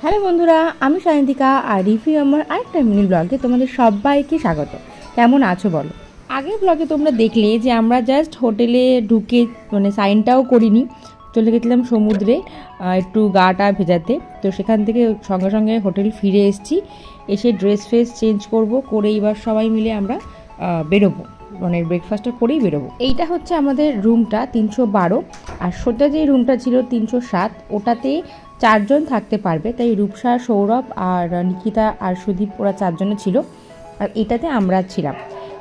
Hello বন্ধুরা, আমি সায়ন্তিকা আর review আমার আরেকটা মিনি ব্লগে তোমাদের সবাইকে স্বাগত। কেমন আছো বলো? আগের ব্লগে তোমরা দেখলে যে আমরা জাস্ট হোটেলে ঢুকে সাইনটাও করিনি, চলে গেছিলাম সমুদ্রে একটু গাটা ভেজাতে। তো সেখান থেকে সঙ্গে সঙ্গে হোটেল ফিরে এসে ড্রেস ফ্রেস চেঞ্জ করে এবার সবাই মিলে আমরা বেরোবো, ব্রেকফাস্টটা করেই বেরোবো। এইটা হচ্ছে আমাদের রুমটা 312, আর সোজা যে রুমটা ছিল 307, ওটাতে 4 জন থাকতে পারবে। তাই রূপসা, সৌরভ আর নিকিতা আর সুদীপ ওরা 4 জনে ছিল, আর এটাতে আমরা ছিলাম।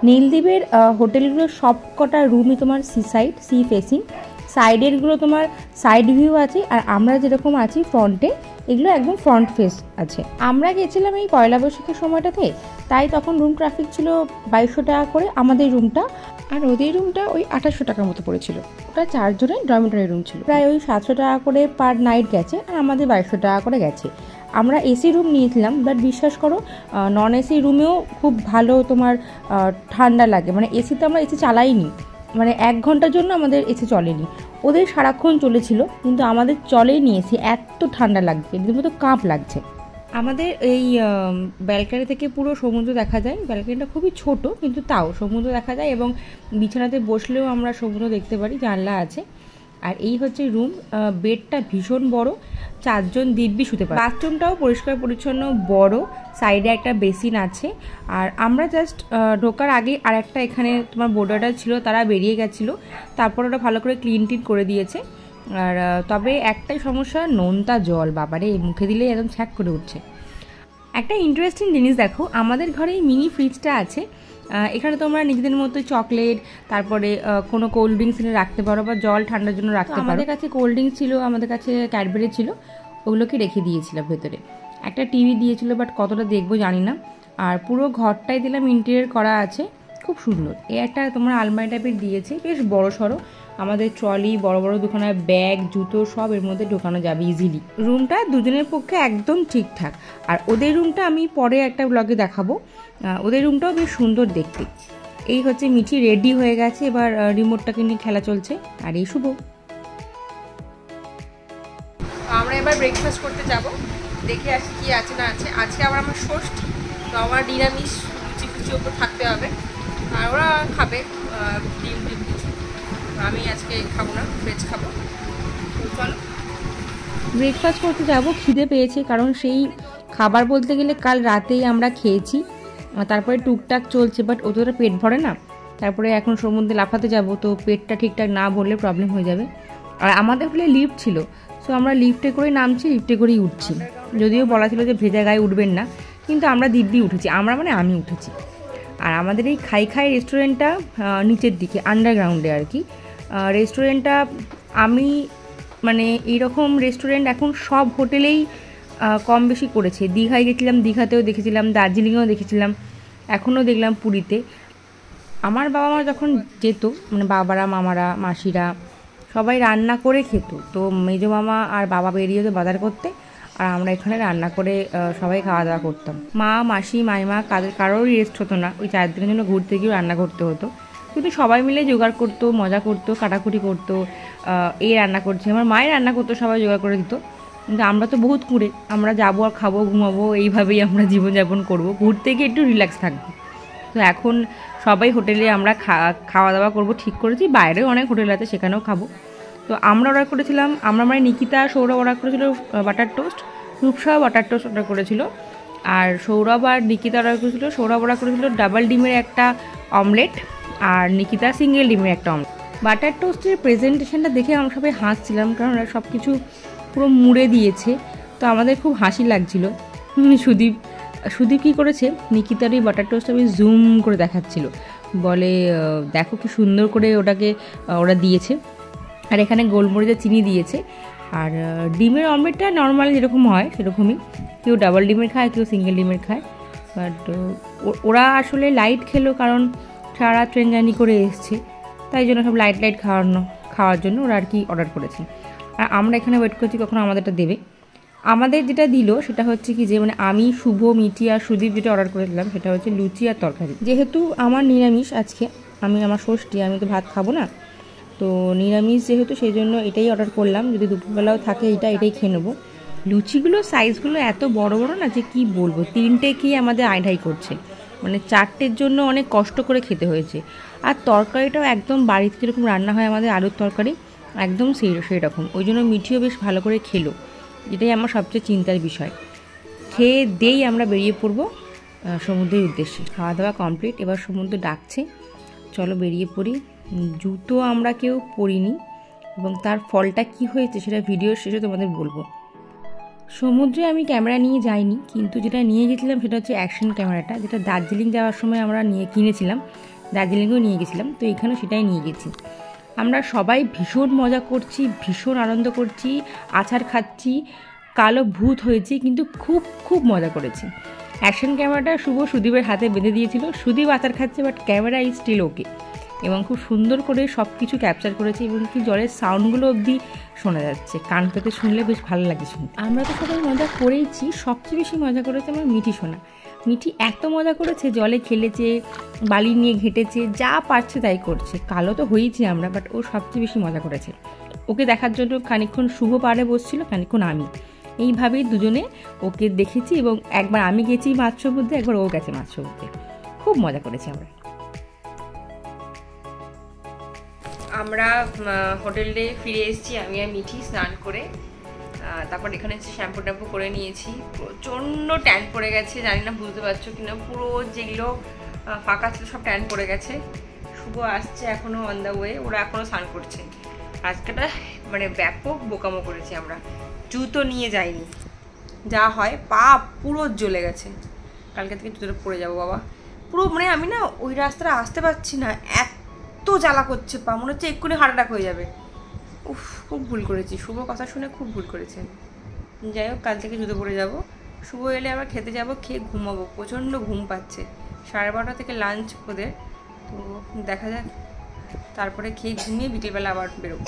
নীলদ্বীপের হোটেলগুলোর সব কটা রুমই তোমার সি ফেসিং, সাইডেরগুলো তোমার সাইড ভিউ আছে, আর আমরা যেরকম আছি ফ্রন্টে, এগুলো একদম ফ্রন্ট ফেস আছে। আমরা গেছিলাম এই পয়লা বৈশাখের সময়টাতে, তাই তখন রুম ট্রাফিক ছিল 2200 টাকা করে আমাদের রুমটা, আর ওদের রুমটা ওই 2800 টাকার মতো পড়েছিল। ওটা 4 জনের ডরমিটরি রুম ছিল, প্রায় ওই 700 টাকা করে পার নাইট গেছে, আর আমাদের 2200 টাকা করে গেছে। আমরা এসি রুম নিয়েছিলাম, বাট বিশ্বাস করো নন এসি রুমেও খুব ভালো তোমার ঠান্ডা লাগে। এসিতে আমরা এসি চালাইনি, 1 ঘন্টার জন্য আমাদের এসি চলেনি। ওদের সারাক্ষণ চলেছিল, কিন্তু আমাদের চলেনি এসি, এত ঠান্ডা লাগছে, রীতিমতো কাঁপ লাগছে। আমাদের এই ব্যালকনি থেকে পুরো সমুদ্র দেখা যায়। ব্যালকনিটা খুবই ছোট, কিন্তু তাও সমুদ্র দেখা যায়, এবং বিছানাতে বসলেও আমরা সমুদ্র দেখতে পারি, জানলা আছে। আর এই হচ্ছে রুম, বেডটা ভীষণ বড়, 4 জন দিব্যি শুতে পারে। বাথরুমটাও পরিষ্কার পরিচ্ছন্ন, বড়, সাইডে একটা বেসিন আছে। আর আমরা জাস্ট ঢোকার আগে আর একটা এখানে তোমার বোর্ডারটা ছিল, তারা বেরিয়ে গেছিলো, তারপর ওটা ভালো করে ক্লিন টিন করে দিয়েছে। আর তবে একটাই সমস্যা, নোনতা জল, বাবারে মুখে দিলে একদম ছ্যাক করে উঠছে। একটা ইন্টারেস্টিং জিনিস দেখো, আমাদের ঘরে এই মিনি ফ্রিজটা আছে। এখানে তোমরা নিজেদের মতো চকলেট, তারপরে কোনো কোল্ড ড্রিঙ্কস এনে রাখতে পারো, বা জল ঠান্ডার জন্য রাখতে পারো। আমাদের কাছে কোল্ড ড্রিঙ্কস ছিল, আমাদের কাছে ক্যাডবেরি ছিল, ওগুলোকে রেখে দিয়েছিলাম ভেতরে। একটা টিভি দিয়েছিল, বাট কতটা দেখবো জানি না। আর পুরো ঘরটাই দিলাম ইন্টেরিয়র করা আছে, খুব সুন্দর। একটা তোমার আলমারি টাইপের দিয়েছে, বেশ বড় সড়ো। আমাদের ট্রলি, বড় বড় দুখানা ব্যাগ, জুতো সব এর মধ্যে ঢোকানো যাবে ইজিলি। রুমটা দুজনের পক্ষে একদম ঠিকঠাক। আর ওদের রুমটা আমি পরে একটা ব্লগে দেখাবো, ওদের রুমটাও বেশ সুন্দর দেখতে। এই হচ্ছে মিঠি রেডি হয়ে গেছে, এবার রিমোটটাকে নিয়ে খেলা চলছে। আর এই শুভ, আমরা এবার ব্রেকফাস্ট করতে যাব, দেখে আসি কি আছে না আছে। আজকে আবার আমার ষষ্ঠী, তো আমার নিরামিষ লুচি ফুচি ওপর থাকতে হবে, আর ওরা খাবে ডিম ডিম কিছু। আমি আজকে খাবো না, ভেজ খাবো। তো চলো ব্রেকফাস্ট করতে যাব। খিদে পেয়েছে, কারণ সেই খাবার বলতে গেলে কাল রাতেই আমরা খেয়েছি, তারপরে টুকটাক চলছে, বাট ওদের পেট ভরে না। তারপরে এখন সমুদ্রে লাফাতে যাব, তো পেটটা ঠিকঠাক না ভরলে প্রবলেম হয়ে যাবে। আর আমাদের হলে লিফট ছিল, সো আমরা লিফটে করেই নামছি, লিফটে করেই উঠছি। যদিও বলা ছিল যে ভেজা গায়ে উঠবেন না, কিন্তু আমরা দিব্যি উঠেছি। আমি উঠেছি। আর আমাদের এই খাই রেস্টুরেন্টটা নিচের দিকে, আন্ডারগ্রাউন্ডে আর কি। রেস্টুরেন্টটা আমি এইরকম রেস্টুরেন্ট এখন সব হোটেলেই কম বেশি করেছে। দীঘায় গেছিলাম, দীঘাতেও দেখেছিলাম, দার্জিলিংয়েও দেখেছিলাম, এখনও দেখলাম পুরীতে। আমার বাবা মা যখন যেত, বাবারা, মামারা, মাসিরা সবাই রান্না করে খেত। তো মেজো মামা আর বাবা বেরিয়ে যেত বাজার করতে, আর আমরা এখানে রান্না করে সবাই খাওয়া দাওয়া করতাম। মা, মাসি, মাইমা কারোরই রেস্ট হতো না, ওই 4 দিনের জন্য ঘুরতে গিয়েও রান্না করতে হতো। কিন্তু সবাই মিলে জোগাড় করতো, মজা করতো, কাটাকুটি করতো। এই রান্না করছে, আমার মায়ের রান্না করতো, সবাই জোগাড় করে দিত। কিন্তু আমরা তো বহুত কুঁড়ে, আমরা যাবো আর খাবো, ঘুমাবো, এইভাবেই আমরা জীবনযাপন করবো, ঘুরতে গিয়ে একটু রিল্যাক্স থাকবো। তো এখন সবাই হোটেলে আমরা খাওয়া দাওয়া করবো ঠিক করেছি, বাইরেও অনেক হোটেল আছে, সেখানেও খাবো। তো আমরা অর্ডার করেছিলাম, নিকিতা, সৌরভ অর্ডার করেছিল butter toast, Rupsa butter toast order করেছিল, আর সৌরভ আর নিকিতা অর্ডার করেছিল, সৌরভ অর্ডার করেছিল ডাবল ডিমের একটা অমলেট, আর নিকিতা সিঙ্গেল ডিমের একটা অমলেট। বাটার টোস্টের প্রেজেন্টেশনটা দেখে আমরা সবাই হাসছিলাম, কারণ ওরা সব কিছু পুরো মুড়ে দিয়েছে, তো আমাদের খুব হাসি লাগছিল। সুদীপ কী করেছে, নিকিতার ওই বাটার টোস্টটা বেশ জুম করে দেখাচ্ছিল, বলে দেখো কি সুন্দর করে ওটাকে ওরা দিয়েছে। আর এখানে গোলমরিচের চিনি দিয়েছে। আর ডিমের অমলেটটা নর্মাল যেরকম হয় সেরকমই, কেউ ডাবল ডিমের খায়, কেউ সিঙ্গেল ডিমের খায়। বাট ওরা আসলে লাইট খেলো, কারণ সারা ট্রেন জার্নি করে এসছে, তাই জন্য সব লাইট খাওয়ার জন্য ওরা আর কি অর্ডার করেছে। আর আমরা এখানে ওয়েট করছি কখন আমাদেরটা দেবে। আমাদের যেটা দিল সেটা হচ্ছে কি যে আমি, শুভ, মিঠি আর সুদীপ যেটা অর্ডার করেছিলাম সেটা হচ্ছে লুচি আর তরকারি। যেহেতু আমার নিরামিষ আজকে, আমার ষষ্ঠী, আমি তো ভাত খাবো না, তো নিরামিষ যেহেতু সেই জন্য এটাই অর্ডার করলাম। যদি দুপুরবেলাও থাকে এটাই খেয়ে নেবো। লুচিগুলো সাইজগুলো এত বড় বড় না যে কি বলবো, 3টে খেয়ে আমাদের আইঢাই করছে, মানে 4টের জন্য অনেক কষ্ট করে খেতে হয়েছে। আর তরকারিটাও একদম বাড়িতে যেরকম রান্না হয় আমাদের আলুর তরকারি, একদম সেই রকম। ওই জন্য মিঠিও বেশ ভালো করে খেলো, এটাই আমার সবচেয়ে চিন্তার বিষয়। খেয়ে দেই আমরা বেরিয়ে পড়বো সমুদ্রের উদ্দেশ্যে। খাওয়া দাওয়া কমপ্লিট, এবার সমুদ্র ডাকছে, চলো বেরিয়ে পড়ি। জুতো আমরা কেউ পরিনি এবং তার ফলটা কি হয়েছে সেটা ভিডিওর শেষে তোমাদের বলবো। সমুদ্রে আমি ক্যামেরা নিয়ে যাইনি, কিন্তু যেটা নিয়ে গেছিলাম সেটা হচ্ছে অ্যাকশন ক্যামেরাটা, যেটা দার্জিলিং যাওয়ার সময় আমরা কিনেছিলাম, দার্জিলিংয়েও নিয়ে গেছিলাম, তো এখানেও সেটাই নিয়ে গেছি। আমরা সবাই ভীষণ মজা করছি, ভীষণ আনন্দ করছি, আছাড় খাচ্ছি, কালো ভূত হয়েছি, কিন্তু খুব খুব মজা করেছি। অ্যাকশন ক্যামেরাটা সুদীপের হাতে বেঁধে দিয়েছিল, সুদীপ আছাড় খাচ্ছে, বাট ক্যামেরা ইজ স্টিল ওকে, এবং খুব সুন্দর করে সব কিছু ক্যাপচার করেছে, এবং কি জলের সাউন্ডগুলো অবধি শোনা যাচ্ছে, কান পেতে শুনলে বেশ ভালো লাগে শুনতে। আমরা তো সবাই মজা করেইছি, সবচেয়ে বেশি মজা করেছে আমার মিঠি শোনা। মিঠি এত মজা করেছে, জলে খেলেছে, বালি নিয়ে ঘেঁটেছে, যা পারছে তাই করছে। কালো তো হয়েছি আমরা, বাট ও সবচেয়ে বেশি মজা করেছে। ওকে দেখার জন্য খানিকক্ষণ শুভ পাড়ে বসছিল, খানিকক্ষণ আমি, এইভাবেই দুজনে ওকে দেখেছি, এবং একবার আমি গেছি মাছ সমুদ্রে, একবার ও গেছে মাছ সমুদ্রে। খুব মজা করেছি আমরা। আমরা হোটেলে ফিরে এসেছি, আমি আর মিঠি স্নান করে, তারপর এখানে শ্যাম্পু ট্যাম্পু করে নিয়েছি। প্রচণ্ড ট্যান পড়ে গেছে, জানি না বুঝতে পারছো কিনা, পুরো যেগুলো ফাঁকা ছিল সব ট্যান পড়ে গেছে। শুভ আসছে এখনও অন দ্য ওয়ে, ওরা এখনও স্নান করছে। আজকেটা মানে ব্যাপক বোকামো করেছি আমরা, জুতো নিয়ে যাইনি, যা হয় পা পুরো জ্বলে গেছে। কালকে থেকে জুতোটা পরে যাবো বাবা, পুরো মানে আমি না ওই রাস্তাটা আসতে পারছি না, এত জ্বালা করছে পা, মনে হচ্ছে এক্ষুনি হার্ট অ্যাটাক হয়ে যাবে। উফ, খুব ভুল করেছি, শুভ কথা শুনে খুব ভুল করেছে। যাই হোক, কাল থেকে জুতো পরে যাব। শুভ এলে আবার খেতে যাব, খেয়ে ঘুমাবো, প্রচণ্ড ঘুম পাচ্ছে। 12:30 থেকে লাঞ্চ ওদের, তো দেখা যাক, তারপরে খেয়ে ঘুমিয়ে বিকেলবেলা আবার বেরোবো।